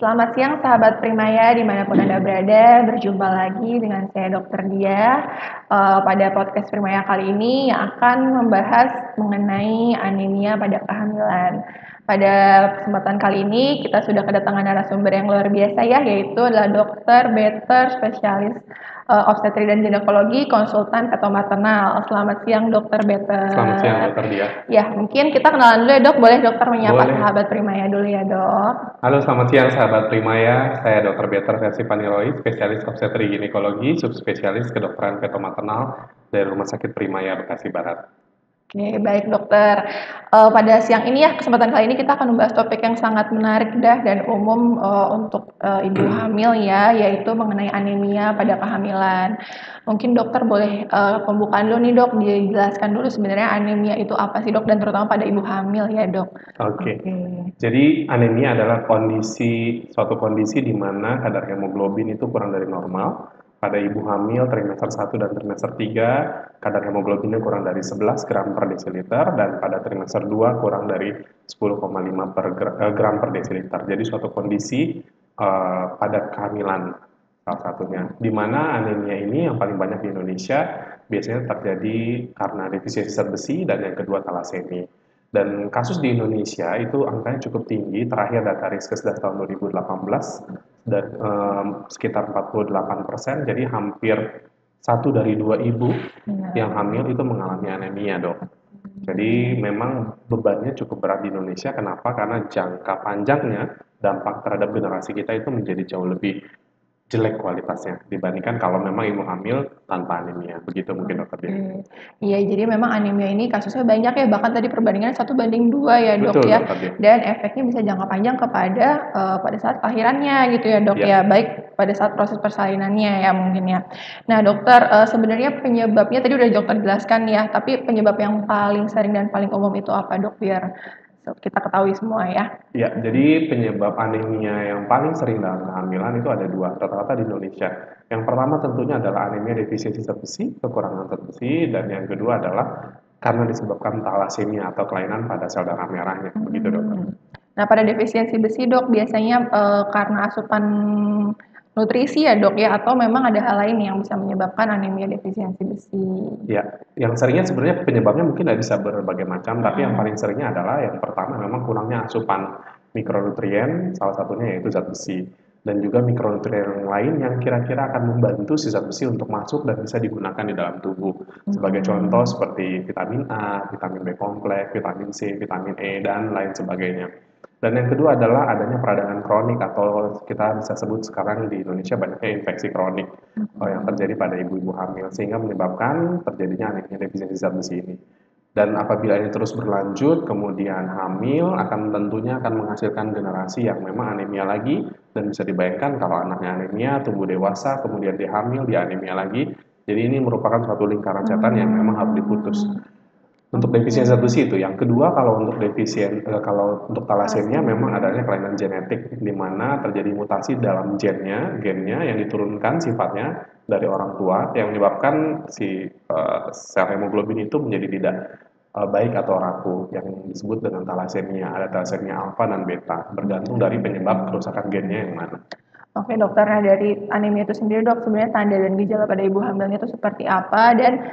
Selamat siang sahabat Primaya dimanapun Anda berada, berjumpa lagi dengan saya Dr. Dia pada podcast Primaya kali ini yang akan membahas mengenai anemia pada kehamilan. Pada kesempatan kali ini kita sudah kedatangan narasumber yang luar biasa ya, yaitu adalah dokter Better, spesialis obstetri dan ginekologi, konsultan feto-maternal. Selamat siang Dokter Better. Selamat siang Dokter Dia. Ya, mungkin kita kenalan dulu ya Dok, boleh dokter menyapa Boleh. sahabat Primaya dulu ya Dok. Halo, selamat siang sahabat Primaya. Saya Dr. Better Versi Paniloid, spesialis obstetri ginekologi, subspesialis kedokteran feto-maternal dari Rumah Sakit Primaya Bekasi Barat. Oke, baik dokter. Pada siang ini ya, kesempatan kali ini kita akan membahas topik yang sangat menarik dan umum untuk ibu hamil ya, yaitu mengenai anemia pada kehamilan. Mungkin dokter boleh pembukaan dulu nih dok, dijelaskan dulu sebenarnya anemia itu apa sih dok, dan terutama pada ibu hamil ya dok. Oke. Jadi anemia adalah suatu kondisi di mana kadar hemoglobin itu kurang dari normal. Pada ibu hamil trimester 1 dan trimester 3, kadar hemoglobinnya kurang dari 11 gram per desiliter, dan pada trimester 2 kurang dari 10,5 gram per desiliter. Jadi suatu kondisi pada kehamilan salah satunya. Di mana anemia ini yang paling banyak di Indonesia biasanya terjadi karena defisiensi zat besi, dan yang kedua talasemia. Dan kasus di Indonesia itu angkanya cukup tinggi, terakhir data Riskes tahun 2018, dan sekitar 48%, jadi hampir 1 dari 2 ibu yang hamil itu mengalami anemia dok. Jadi memang bebannya cukup berat di Indonesia, kenapa? Karena jangka panjangnya dampak terhadap generasi kita itu menjadi jauh lebih jelek kualitasnya dibandingkan kalau memang ibu hamil tanpa anemia. Begitu mungkin dokter Dia. Iya, jadi memang anemia ini kasusnya banyak ya, bahkan tadi perbandingannya 1:2 ya dok Betul ya, dokter Dia. dan efeknya bisa jangka panjang kepada pada saat kelahirannya gitu ya dok Ya. ya, baik pada saat proses persalinannya ya mungkin ya. Nah dokter, sebenarnya penyebabnya tadi udah dokter jelaskan ya, tapi penyebab yang paling sering dan paling umum itu apa dok, biar kita ketahui semua ya. Ya, jadi penyebab anemia yang paling sering dalam kehamilan itu ada dua, rata-rata di Indonesia. Yang pertama tentunya adalah anemia defisiensi zat besi, kekurangan zat besi, dan yang kedua adalah karena disebabkan talasemia atau kelainan pada sel darah merahnya. Begitu dokter. Nah pada defisiensi besi dok, biasanya karena asupan nutrisi ya dok ya, atau memang ada hal lain yang bisa menyebabkan anemia defisiensi besi? Ya, yang seringnya sebenarnya penyebabnya mungkin bisa berbagai macam, tapi yang paling seringnya adalah yang pertama memang kurangnya asupan mikronutrien, salah satunya yaitu zat besi. Dan juga mikronutrien lain yang kira-kira akan membantu si zat besi untuk masuk dan bisa digunakan di dalam tubuh. Sebagai contoh seperti vitamin A, vitamin B kompleks, vitamin C, vitamin E, dan lain sebagainya. Dan yang kedua adalah adanya peradangan kronik, atau kita bisa sebut sekarang di Indonesia banyaknya infeksi kronik yang terjadi pada ibu-ibu hamil, sehingga menyebabkan terjadinya anemia defisiensi zat besi ini. Dan apabila ini terus berlanjut, kemudian hamil tentunya akan menghasilkan generasi yang memang anemia lagi, dan bisa dibayangkan kalau anaknya anemia, tumbuh dewasa, kemudian dia hamil, dia anemia lagi. Jadi ini merupakan suatu lingkaran setan yang memang harus diputus. Untuk defisiensi zat besi itu. Yang kedua, kalau untuk talasemia memang adanya kelainan genetik, di mana terjadi mutasi dalam gennya yang diturunkan sifatnya dari orang tua, yang menyebabkan si sel hemoglobin itu menjadi tidak baik atau rapuh, yang disebut dengan talasemia. Ada talasemia alfa dan beta, bergantung dari penyebab kerusakan gennya yang mana. Oke dokter, nah dari anemia itu sendiri dok, sebenarnya tanda dan gejala pada ibu hamilnya itu seperti apa, dan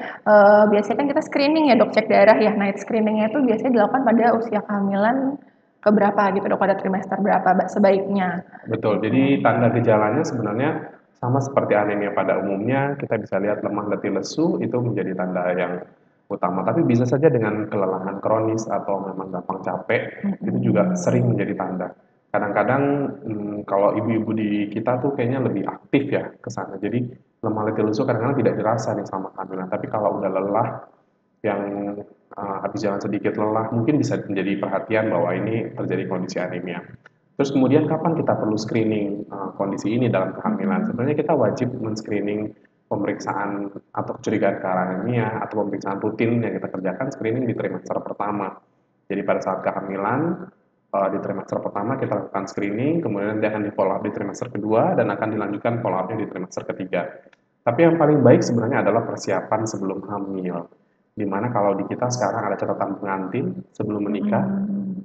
biasanya kan kita screening ya dok, cek darah ya. Night screeningnya itu biasanya dilakukan pada usia kehamilan keberapa gitu dok, pada trimester berapa sebaiknya? Betul, jadi tanda gejalanya sebenarnya sama seperti anemia pada umumnya. Kita bisa lihat lemah, letih, lesu, itu menjadi tanda yang utama. Tapi bisa saja dengan kelelahan kronis atau memang gampang capek, itu juga sering menjadi tanda. Kadang-kadang kalau ibu-ibu di kita tuh kayaknya lebih aktif ya ke sana. Jadi lemah, letih, lesu kadang-kadang tidak dirasa nih sama kehamilan. Tapi kalau udah lelah, yang habis jalan sedikit lelah, mungkin bisa menjadi perhatian bahwa ini terjadi kondisi anemia. Terus kemudian kapan kita perlu screening kondisi ini dalam kehamilan? Sebenarnya kita wajib men-screening pemeriksaan atau kecurigaan ke arah anemia, atau pemeriksaan rutin yang kita kerjakan screening di trimester pertama. Jadi pada saat kehamilan, di trimester pertama kita lakukan screening, kemudian nanti akan di follow up di trimester kedua, dan akan dilanjutkan follow up-nya di trimester ketiga. Tapi yang paling baik sebenarnya adalah persiapan sebelum hamil. Dimana kalau di kita sekarang ada catatan pengantin sebelum menikah,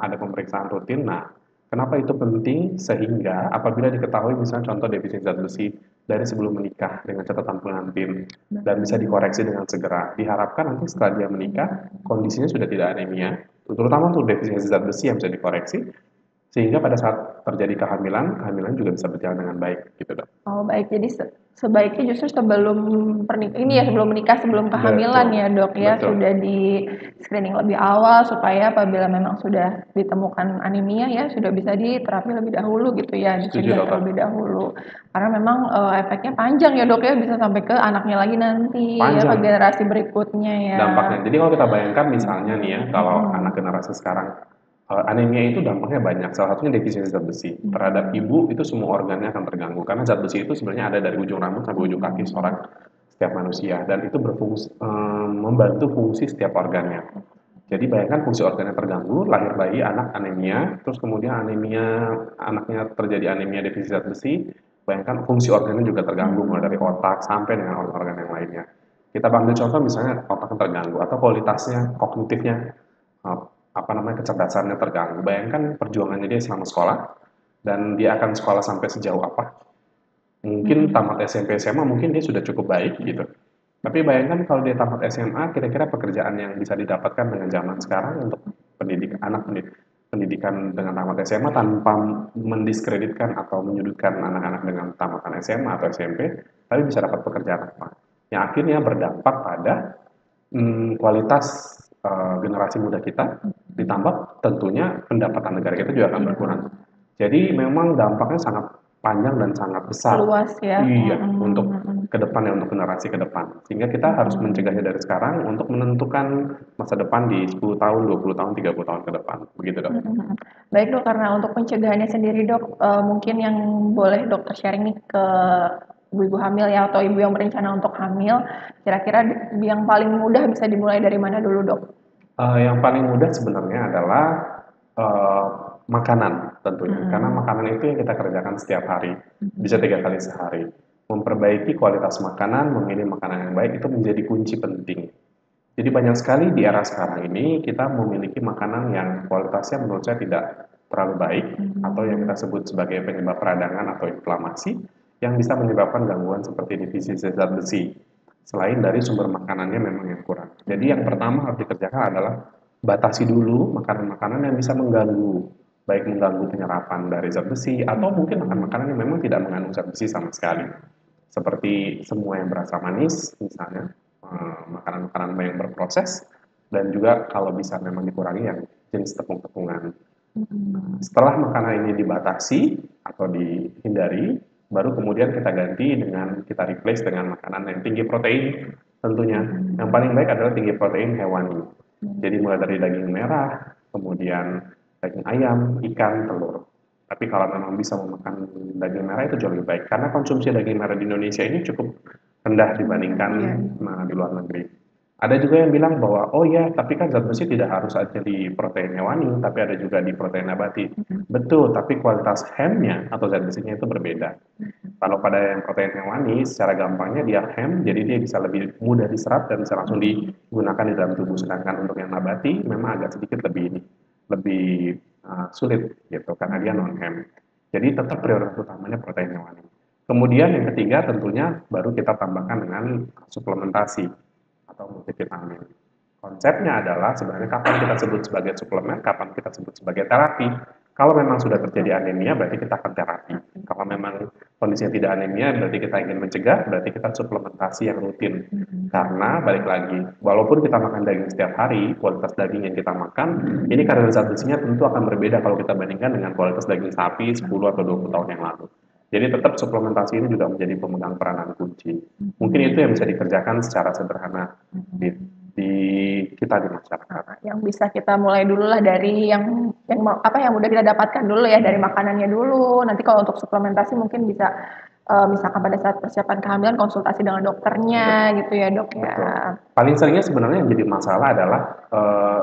ada pemeriksaan rutin. Nah, Kenapa itu penting? Sehingga apabila diketahui misalnya contoh defisit zat besi dari sebelum menikah dengan catatan pengantin dan bisa dikoreksi dengan segera, diharapkan nanti setelah dia menikah kondisinya sudah tidak anemia, terutama untuk defisit zat besi yang bisa dikoreksi, sehingga pada saat terjadi kehamilan, kehamilan juga bisa berjalan dengan baik gitu dok. Oh baik, jadi sebaiknya justru sebelum ini ya sebelum menikah, sebelum kehamilan Betul, ya dok ya betul. sudah di screening lebih awal supaya apabila memang sudah ditemukan anemia ya sudah bisa diterapi lebih dahulu gitu ya, Setuju dicegah dokter. terlebih dahulu. Karena memang efeknya panjang ya dok ya bisa sampai ke anaknya lagi nanti ya ke Panjang generasi berikutnya ya. dampaknya. Jadi kalau kita bayangkan misalnya nih ya, Mm, kalau mm, anak generasi sekarang anemia itu dampaknya banyak. Salah satunya defisiensi zat besi. Terhadap ibu itu semua organnya akan terganggu karena zat besi itu sebenarnya ada dari ujung rambut sampai ujung kaki seorang setiap manusia dan itu berfungsi membantu fungsi setiap organnya. Jadi bayangkan fungsi organnya terganggu, lahir bayi anak anemia, terus kemudian anemia anaknya terjadi anemia defisit zat besi, bayangkan fungsi organnya juga terganggu mulai dari otak sampai dengan organ-organ yang lainnya. Kita ambil contoh misalnya otaknya terganggu atau kualitasnya kognitifnya eh, apa namanya kecerdasannya terganggu. Bayangkan perjuangannya dia selama sekolah dan dia akan sekolah sampai sejauh apa. Mungkin tamat SMP SMA mungkin dia sudah cukup baik gitu. Tapi bayangkan kalau dia tamat SMA, kira-kira pekerjaan yang bisa didapatkan dengan zaman sekarang untuk pendidikan dengan tamat SMA tanpa mendiskreditkan atau menyudutkan anak-anak dengan tamatan SMA atau SMP, tapi bisa dapat pekerjaan apa? Yang akhirnya berdampak pada kualitas generasi muda kita, ditambah tentunya pendapatan negara kita juga akan berkurang. Jadi memang dampaknya sangat panjang dan sangat besar. luas ya. Iya, untuk ke depan ya, untuk generasi ke depan. Sehingga kita harus mencegahnya dari sekarang untuk menentukan masa depan di 10 tahun, 20 tahun, 30 tahun ke depan. Begitu, Dok. Baik dok, karena untuk pencegahannya sendiri dok, mungkin yang boleh dokter sharing nih ke ibu-ibu hamil ya atau ibu yang berencana untuk hamil, kira-kira yang paling mudah bisa dimulai dari mana dulu dok? Yang paling mudah sebenarnya adalah uh, makanan tentunya, karena makanan itu yang kita kerjakan setiap hari, bisa 3 kali sehari. Memperbaiki kualitas makanan, memilih makanan yang baik itu menjadi kunci penting. Jadi banyak sekali di era sekarang ini kita memiliki makanan yang kualitasnya menurut saya tidak terlalu baik atau yang kita sebut sebagai penyebab peradangan atau inflamasi yang bisa menyebabkan gangguan seperti defisit zat besi. Selain dari sumber makanannya memang yang kurang. Jadi yang pertama harus dikerjakan adalah batasi dulu makanan-makanan yang bisa mengganggu, baik mengganggu penyerapan dari zat besi atau mungkin makan makanan yang memang tidak mengandung zat besi sama sekali. Seperti semua yang berasa manis misalnya, makanan-makanan yang berproses, dan juga kalau bisa memang dikurangi yang jenis tepung-tepungan. Setelah makanan ini dibatasi atau dihindari, baru kemudian kita ganti dengan kita replace dengan makanan yang tinggi protein tentunya. Yang paling baik adalah tinggi protein hewani. Jadi mulai dari daging merah, kemudian daging ayam, ikan, telur. Tapi kalau memang bisa memakan daging merah itu jauh lebih baik karena konsumsi daging merah di Indonesia ini cukup rendah dibandingkan di luar negeri. Ada juga yang bilang bahwa, oh ya, tapi kan zat besi tidak harus ada di protein hewani, tapi ada juga di protein nabati. Betul, tapi kualitas hemnya atau zat besinya itu berbeda. Kalau pada yang protein hewani, secara gampangnya dia hem, jadi dia bisa lebih mudah diserap dan bisa langsung digunakan di dalam tubuh. Sedangkan untuk yang nabati, memang agak sedikit lebih sulit gitu, karena dia non hem. Jadi tetap prioritas utamanya protein hewani. Kemudian yang ketiga tentunya baru kita tambahkan dengan suplementasi atau multivitamin. Konsepnya adalah sebenarnya kapan kita sebut sebagai suplemen, kapan kita sebut sebagai terapi. Kalau memang sudah terjadi anemia, berarti kita akan terapi. Kalau memang kondisinya tidak anemia, berarti kita ingin mencegah, berarti kita suplementasi yang rutin. Karena balik lagi, walaupun kita makan daging setiap hari, kualitas daging yang kita makan, ini kadar zat besinya tentu akan berbeda kalau kita bandingkan dengan kualitas daging sapi 10 atau 20 tahun yang lalu. Jadi tetap suplementasi ini juga menjadi pemegang peranan kunci. Mungkin itu yang bisa dikerjakan secara sederhana di kita di masyarakat. Yang bisa kita mulai dulu lah dari yang apa yang udah kita dapatkan dulu ya dari makanannya dulu. Nanti kalau untuk suplementasi mungkin bisa misalkan pada saat persiapan kehamilan konsultasi dengan dokternya gitu ya dok ya. Betul. Paling seringnya sebenarnya yang jadi masalah adalah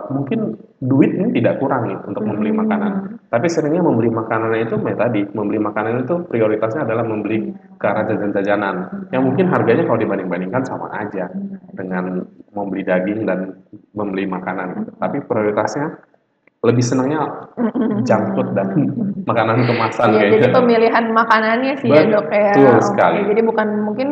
mungkin duit ini tidak kurang nih untuk membeli makanan. Tapi seringnya membeli makanan itu tadi, membeli makanan itu prioritasnya adalah membeli ke arah jajan-jajanan. Yang mungkin harganya kalau dibanding-bandingkan sama aja dengan membeli daging dan membeli makanan. Tapi prioritasnya lebih senangnya junk food dan makanan kemasan Iya, jadi kayaknya. pemilihan makanannya sih ya dok ya. Betul Oke, sekali. jadi bukan mungkin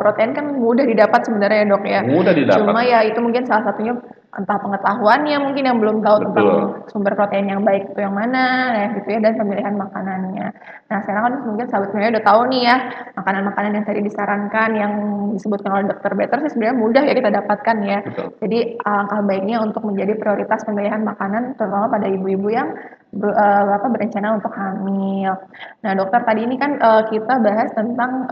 protein kan mudah didapat sebenarnya ya dok ya. Mudah didapat. Cuma ya itu mungkin salah satunya entah pengetahuannya mungkin yang belum tahu tentang Betul. sumber protein yang baik itu yang mana ya gitu ya, dan pemilihan makanannya. Nah sekarang kan mungkin sahabat sebenarnya udah tahu nih ya makanan-makanan yang tadi disarankan yang disebutkan oleh dokter Better sih sebenarnya mudah ya kita dapatkan ya. Betul. Jadi alangkah baiknya untuk menjadi prioritas pemilihan makanan terutama pada ibu-ibu yang berencana untuk hamil. Nah, dokter tadi ini kan kita bahas tentang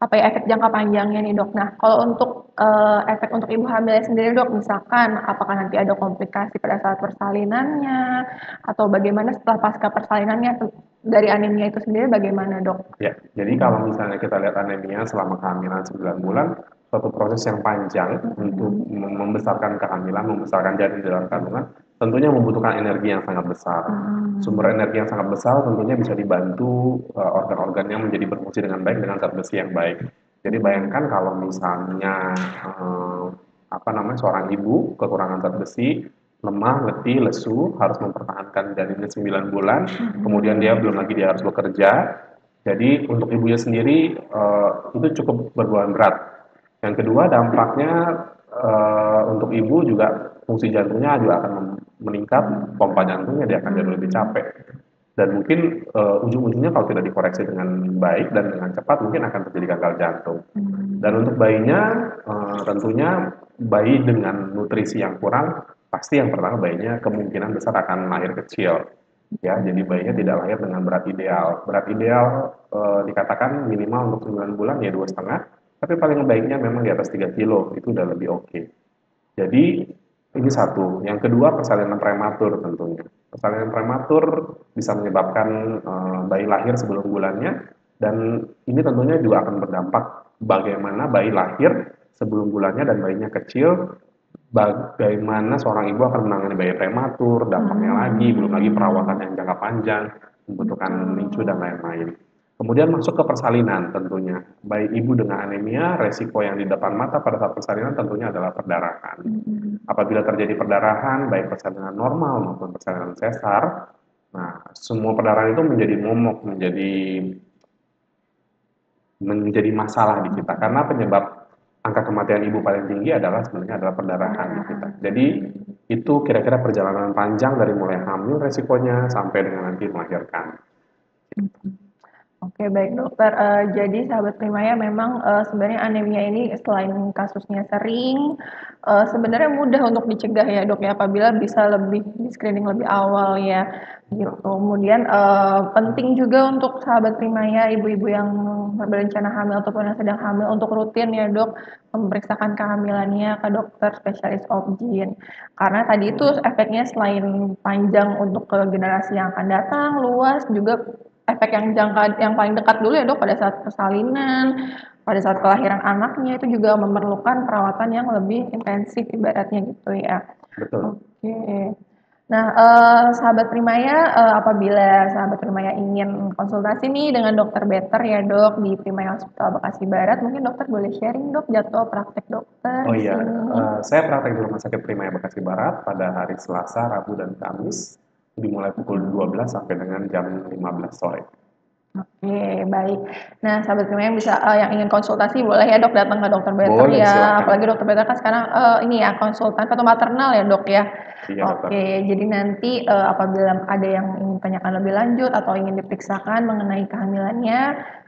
apa ya efek jangka panjangnya nih dok. Nah, kalau untuk efek untuk ibu hamil sendiri dok, misalkan apakah nanti ada komplikasi pada saat persalinannya atau bagaimana setelah pasca persalinannya dari anemia itu sendiri bagaimana dok? Ya, jadi kalau misalnya kita lihat anemia selama kehamilan 9 bulan, suatu proses yang panjang untuk membesarkan kehamilan, membesarkan janin dalam kandungan, tentunya membutuhkan energi yang sangat besar. Sumber energi yang sangat besar tentunya bisa dibantu organ-organnya menjadi berfungsi dengan baik dengan zat besi yang baik. Jadi bayangkan kalau misalnya seorang ibu kekurangan zat besi, lemah, letih, lesu, harus mempertahankan janinnya 9 bulan, kemudian belum lagi dia harus bekerja. Jadi untuk ibunya sendiri itu cukup berbeban berat. Yang kedua dampaknya untuk ibu juga fungsi jantungnya juga akan meningkat, pompa jantungnya dia akan jadi lebih capek. Dan mungkin ujung-ujungnya kalau tidak dikoreksi dengan baik dan dengan cepat mungkin akan terjadi gagal jantung. Dan untuk bayinya tentunya bayi dengan nutrisi yang kurang pasti yang pertama bayinya kemungkinan besar akan lahir kecil. Ya, jadi bayinya tidak lahir dengan berat ideal. Berat ideal dikatakan minimal untuk 9 bulan ya 2,5, tapi paling baiknya memang di atas 3 kilo, itu udah lebih oke. Jadi ini satu. Yang kedua persalinan prematur tentunya. Persalinan prematur bisa menyebabkan bayi lahir sebelum bulannya, dan ini tentunya juga akan berdampak bagaimana bayi lahir sebelum bulannya dan bayinya kecil, bagaimana seorang ibu akan menangani bayi prematur, dampaknya lagi, belum lagi perawatan yang jangka panjang, membutuhkan NICU dan lain-lain. Kemudian masuk ke persalinan tentunya. Bayi ibu dengan anemia, resiko yang di depan mata pada saat persalinan tentunya adalah perdarahan. Apabila terjadi perdarahan, baik persalinan normal maupun persalinan sesar, nah semua perdarahan itu menjadi momok, menjadi masalah di kita karena penyebab angka kematian ibu paling tinggi adalah sebenarnya adalah perdarahan di kita. Jadi itu kira-kira perjalanan panjang dari mulai hamil resikonya sampai dengan nanti melahirkan. Oke, baik dokter. Jadi sahabat Primaya memang sebenarnya anemia ini selain kasusnya sering, sebenarnya mudah untuk dicegah ya dok ya apabila bisa lebih di screening lebih awal ya gitu. Kemudian penting juga untuk sahabat Primaya, ibu-ibu yang berencana hamil ataupun yang sedang hamil untuk rutin ya dok memeriksakan kehamilannya ke dokter spesialis obgyn. Karena tadi itu efeknya selain panjang untuk ke generasi yang akan datang, luas juga efek yang paling dekat dulu ya dok pada saat persalinan, pada saat kelahiran anaknya itu juga memerlukan perawatan yang lebih intensif ibaratnya gitu ya. Betul. Oke. Nah, sahabat Primaya, apabila sahabat Primaya ingin konsultasi nih dengan dokter Better ya dok di Primaya Hospital Bekasi Barat, mungkin dokter boleh sharing dok jadwal praktek dokter Oh di iya, sini. saya praktek di Rumah Sakit Primaya Bekasi Barat pada hari Selasa, Rabu, dan Kamis, dimulai pukul 12 sampai dengan jam 15 sore. Oke, baik. Nah, sahabat Primaya yang bisa yang ingin konsultasi boleh ya dok datang ke dokter Better Boleh, ya. silakan. Apalagi dokter Better kan sekarang ini ya konsultan fetal maternal ya dok ya. Iya dokter. Oke, jadi nanti apabila ada yang ingin tanyakan lebih lanjut atau ingin diperiksakan mengenai kehamilannya,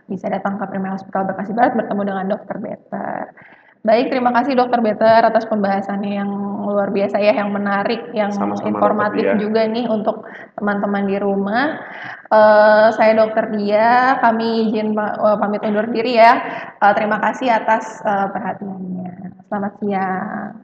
bisa datang ke Primaya Hospital Bekasi Barat bertemu dengan dokter Better. Baik, terima kasih dokter Better atas pembahasannya yang luar biasa ya, yang menarik, yang Sama-sama dokter informatif Dia. juga nih untuk teman-teman di rumah. Saya dokter Dia, kami izin pamit undur diri ya. Terima kasih atas perhatiannya. Selamat siang.